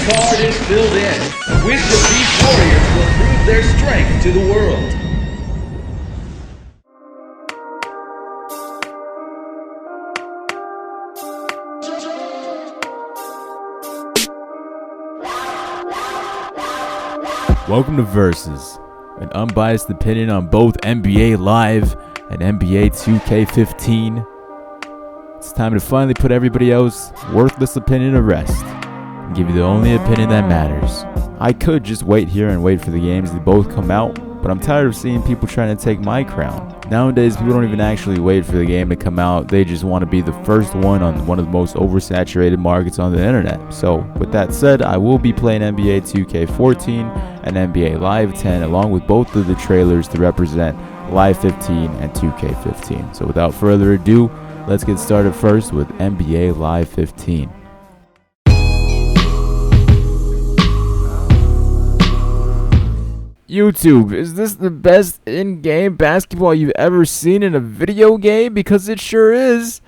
card is filled in, which of these warriors will prove their strength to the world? Welcome to Versus, an unbiased opinion on both NBA Live and NBA 2K15. It's time to finally put everybody else's worthless opinion to rest and give you the only opinion that matters. I could just wait here and wait for the games to both come out, but I'm tired of seeing people trying to take my crown. Nowadays, people don't even actually wait for the game to come out. They just want to be the first one on one of the most oversaturated markets on the internet. So, with that said, I will be playing NBA 2K14 and NBA Live 10 along with both of the trailers to represent Live 15 and 2K15. So, without further ado, let's get started first with NBA Live 15. YouTube, is this the best in-game basketball you've ever seen in a video game? Because it sure is.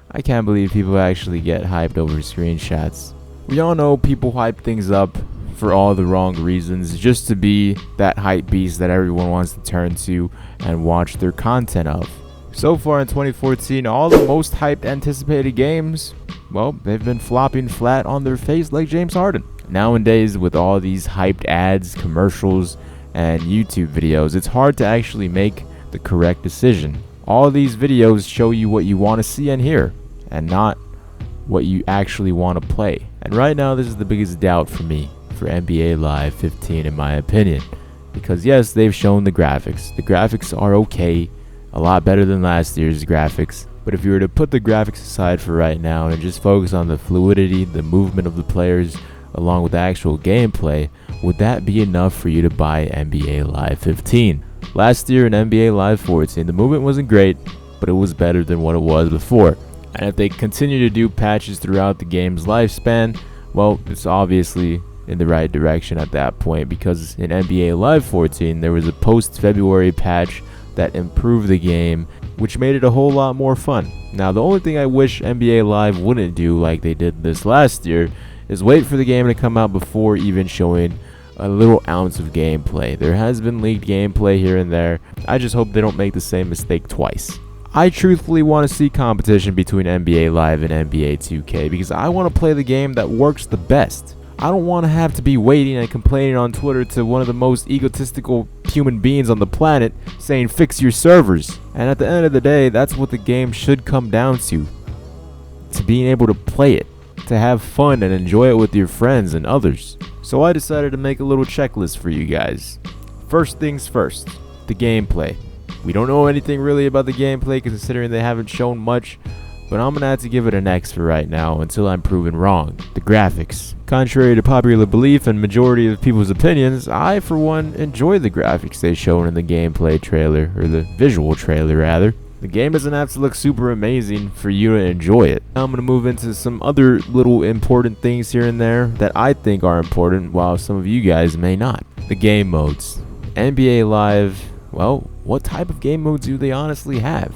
I can't believe people actually get hyped over screenshots. We all know people hype things up for all the wrong reasons, just to be that hype beast that everyone wants to turn to and watch their content of. So far in 2014, all the most hyped anticipated games, well, they've been flopping flat on their face like James Harden. Nowadays, with all these hyped ads, commercials, and YouTube videos, it's hard to actually make the correct decision. All these videos show you what you want to see and hear, and not what you actually want to play. And right now, this is the biggest doubt for me for NBA Live 15 in my opinion. Because yes, they've shown the graphics. The graphics are okay, a lot better than last year's graphics. But if you were to put the graphics aside for right now and just focus on the fluidity, the movement of the players, along with the actual gameplay, would that be enough for you to buy NBA Live 15? Last year in NBA Live 14, the movement wasn't great, but it was better than what it was before. And if they continue to do patches throughout the game's lifespan, well, it's obviously in the right direction at that point, because in NBA Live 14, there was a post-February patch that improved the game, which made it a whole lot more fun. Now, the only thing I wish NBA Live wouldn't do like they did this last year is wait for the game to come out before even showing a little ounce of gameplay. There has been leaked gameplay here and there. I just hope they don't make the same mistake twice. I truthfully want to see competition between NBA Live and NBA 2K because I want to play the game that works the best. I don't want to have to be waiting and complaining on Twitter to one of the most egotistical human beings on the planet saying fix your servers. And at the end of the day, that's what the game should come down to being able to play it, to have fun and enjoy it with your friends and others. So I decided to make a little checklist for you guys. First things first, the gameplay. We don't know anything really about the gameplay considering they haven't shown much, but I'm gonna have to give it an X for right now until I'm proven wrong. The graphics. Contrary to popular belief and majority of people's opinions, I for one enjoy the graphics they shown in the gameplay trailer, or the visual trailer rather. The game doesn't have to look super amazing for you to enjoy it. Now I'm going to move into some other little important things here and there that I think are important, while some of you guys may not. The game modes. NBA Live, well, what type of game modes do they honestly have?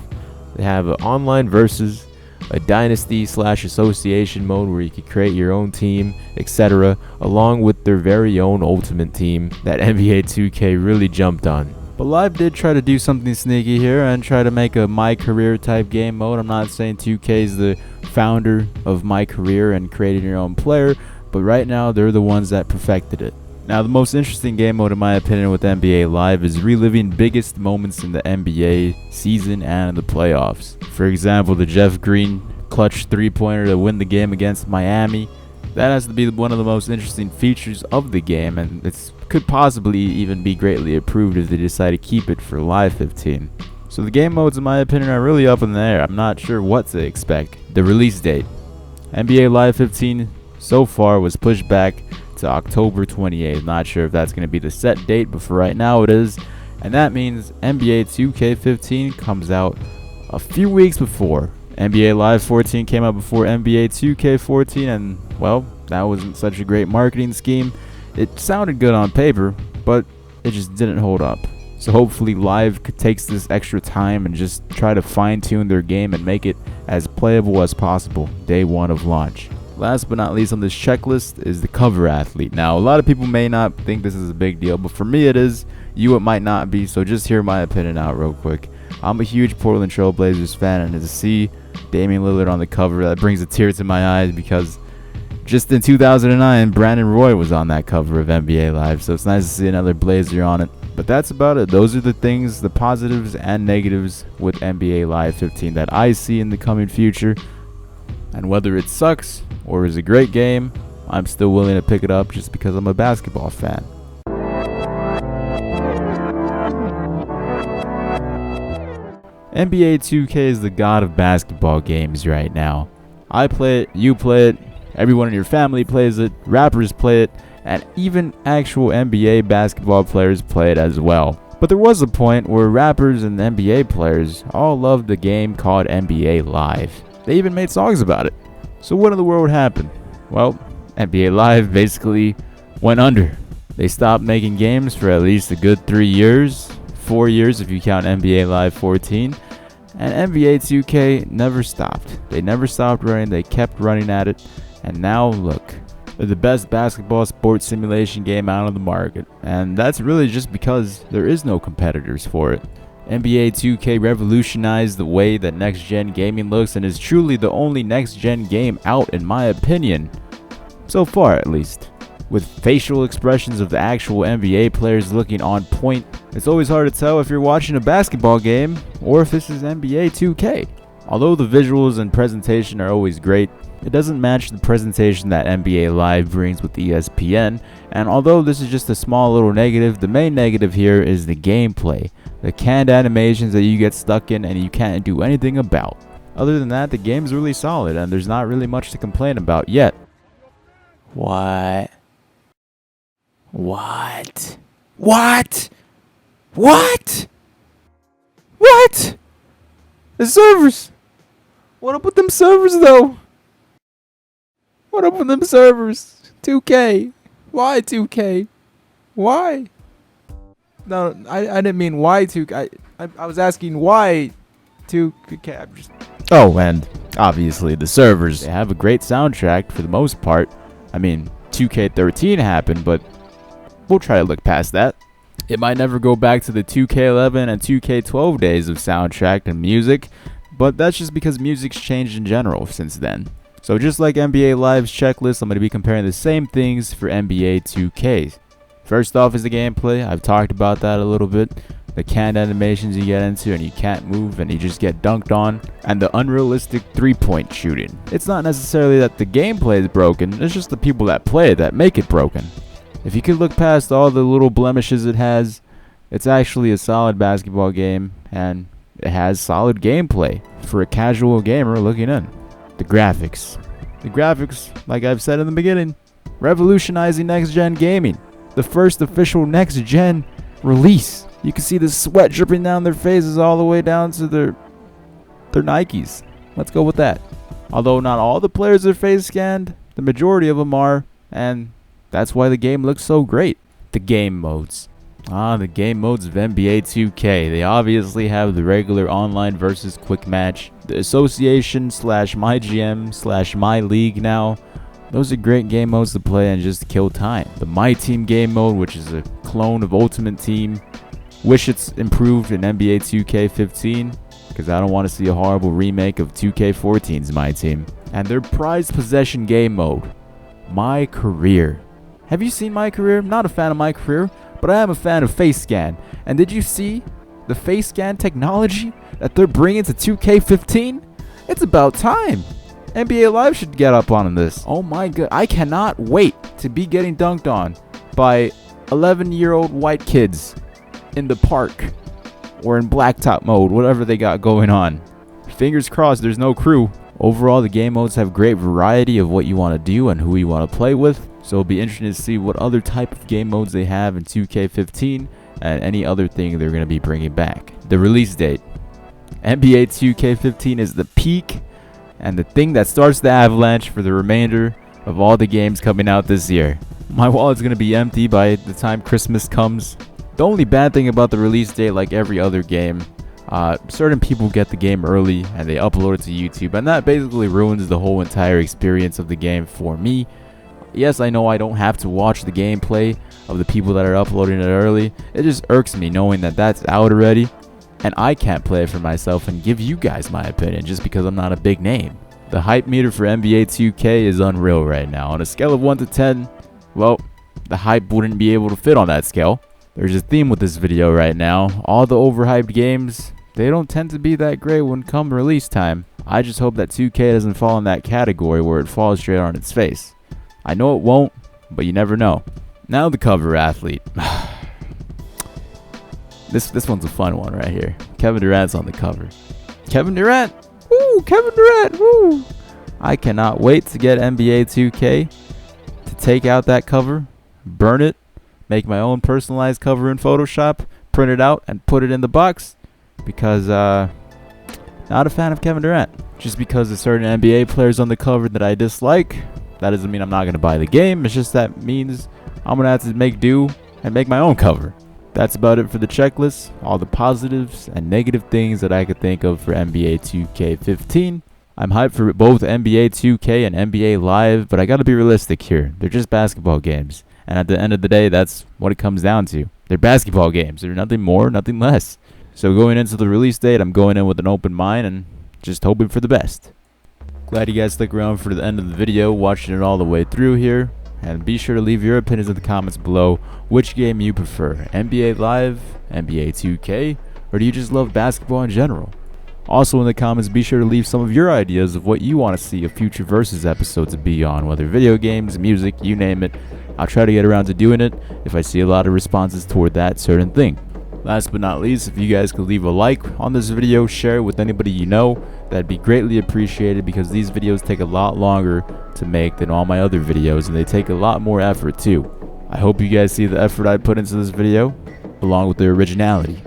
They have an online versus, a dynasty/association mode where you can create your own team, etc., along with their very own ultimate team that NBA 2K really jumped on. But Live did try to do something sneaky here and try to make a My Career type game mode. I'm not saying 2K is the founder of My Career and creating your own player, but right now they're the ones that perfected it. Now, the most interesting game mode in my opinion with NBA Live is reliving biggest moments in the NBA season and in the playoffs. For example, the Jeff Green clutch three-pointer to win the game against Miami. That has to be one of the most interesting features of the game, and it could possibly even be greatly improved if they decide to keep it for Live 15. So the game modes in my opinion are really up in the air. I'm not sure what to expect. The release date. NBA Live 15 so far was pushed back to October 28th. Not sure if that's going to be the set date, but for right now it is. And that means NBA 2K15 comes out a few weeks before. NBA Live 14 came out before NBA 2K14, and well, that wasn't such a great marketing scheme. It sounded good on paper, but it just didn't hold up. So hopefully Live takes this extra time and just try to fine-tune their game and make it as playable as possible day one of launch. Last but not least on this checklist is the cover athlete. Now, a lot of people may not think this is a big deal, but for me it is. You, it might not be, so just hear my opinion out real quick. I'm a huge Portland Trail Blazers fan, and to see Damian Lillard on the cover, that brings a tear to my eyes because just in 2009, Brandon Roy was on that cover of NBA Live, so it's nice to see another Blazer on it. But that's about it. Those are the things, the positives and negatives with NBA Live 15 that I see in the coming future. And whether it sucks or is a great game, I'm still willing to pick it up just because I'm a basketball fan. NBA 2K is the god of basketball games right now. I play it, you play it, everyone in your family plays it, rappers play it, and even actual NBA basketball players play it as well. But there was a point where rappers and NBA players all loved the game called NBA Live. They even made songs about it. So what in the world happened? Well, NBA Live basically went under. They stopped making games for at least a good 3 years, 4 years if you count NBA Live 14, and NBA 2K never stopped. They never stopped running, they kept running at it, and now look, they're the best basketball sports simulation game out on the market, and that's really just because there is no competitors for it. NBA 2K revolutionized the way that next-gen gaming looks and is truly the only next-gen game out in my opinion, so far at least. With facial expressions of the actual NBA players looking on point, it's always hard to tell if you're watching a basketball game or if this is NBA 2K. Although the visuals and presentation are always great, it doesn't match the presentation that NBA Live brings with ESPN, and although this is just a small little negative, the main negative here is the gameplay. The canned animations that you get stuck in and you can't do anything about. Other than that, the game's really solid and there's not really much to complain about yet. What? What? What? What? What? The servers! What up with them servers though? What up with them servers? 2K. Why 2K? Why? No, I didn't mean why 2K. I was asking why 2K. Oh, and obviously the servers. They have a great soundtrack for the most part. I mean, 2K13 happened, but we'll try to look past that. It might never go back to the 2K11 and 2K12 days of soundtrack and music, but that's just because music's changed in general since then. So just like NBA Live's checklist, I'm going to be comparing the same things for NBA 2K. First off is the gameplay. I've talked about that a little bit. The canned animations you get into and you can't move and you just get dunked on. And the unrealistic three-point shooting. It's not necessarily that the gameplay is broken, it's just the people that play it that make it broken. If you could look past all the little blemishes it has, it's actually a solid basketball game and it has solid gameplay for a casual gamer looking in. The graphics. The graphics, like I've said in the beginning, revolutionizing next-gen gaming. The first official next-gen release. You can see the sweat dripping down their faces all the way down to their Nikes. Let's go with that. Although not all the players are face scanned, the majority of them are, and that's why the game looks so great. The game modes. The game modes of NBA 2K. They obviously have the regular online versus quick match, the association / my GM / my league now. Those are great game modes to play and just kill time. The My Team game mode, which is a clone of Ultimate Team. Wish it's improved in NBA 2K15, because I don't want to see a horrible remake of 2K14's My Team. And their prized possession game mode. My Career. Have you seen My Career? I'm not a fan of My Career, but I am a fan of face scan. And did you see the face scan technology that they're bringing to 2K15? It's about time. NBA Live should get up on this. Oh my god, I cannot wait to be getting dunked on by 11-year-old white kids in the park or in blacktop mode, whatever they got going on. Fingers crossed there's no crew. Overall, the game modes have great variety of what you want to do and who you want to play with, so it'll be interesting to see what other type of game modes they have in 2K15 and any other thing they're going to be bringing back. The release date. NBA 2K15 is the peak and the thing that starts the avalanche for the remainder of all the games coming out this year. My wallet's going to be empty by the time Christmas comes. The only bad thing about the release date, like every other game, Certain people get the game early and they upload it to YouTube, and that basically ruins the whole entire experience of the game for me. Yes, I know I don't have to watch the gameplay of the people that are uploading it early. It just irks me knowing that that's out already, and I can't play it for myself and give you guys my opinion just because I'm not a big name. The hype meter for NBA 2K is unreal right now. On a scale of 1 to 10, well, the hype wouldn't be able to fit on that scale. There's a theme with this video right now. All the overhyped games, they don't tend to be that great when come release time. I just hope that 2K doesn't fall in that category where it falls straight on its face. I know it won't, but you never know. Now the cover athlete. This one's a fun one right here. Kevin Durant's on the cover. Kevin Durant! Woo! Kevin Durant! Woo! I cannot wait to get NBA 2K to take out that cover, burn it, make my own personalized cover in Photoshop, print it out, and put it in the box. Because, not a fan of Kevin Durant. Just because there's certain NBA players on the cover that I dislike, that doesn't mean I'm not going to buy the game. It's just that means I'm going to have to make do and make my own cover. That's about it for the checklist. All the positives and negative things that I could think of for NBA 2K15. I'm hyped for both NBA 2K and NBA Live, but I got to be realistic here. They're just basketball games. And at the end of the day, that's what it comes down to. They're basketball games. They're nothing more, nothing less. So going into the release date, I'm going in with an open mind and just hoping for the best. Glad you guys stuck around for the end of the video, watching it all the way through here. And be sure to leave your opinions in the comments below. Which game you prefer, NBA Live, NBA 2K, or do you just love basketball in general? Also in the comments, be sure to leave some of your ideas of what you want to see a future Versus episode to be on, whether video games, music, you name it. I'll try to get around to doing it if I see a lot of responses toward that certain thing. Last but not least, if you guys could leave a like on this video, share it with anybody you know, that'd be greatly appreciated because these videos take a lot longer to make than all my other videos and they take a lot more effort too. I hope you guys see the effort I put into this video, along with the originality.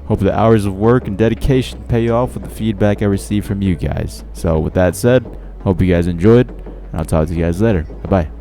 Hope the hours of work and dedication pay off with the feedback I receive from you guys. So with that said, hope you guys enjoyed, and I'll talk to you guys later. Bye-bye.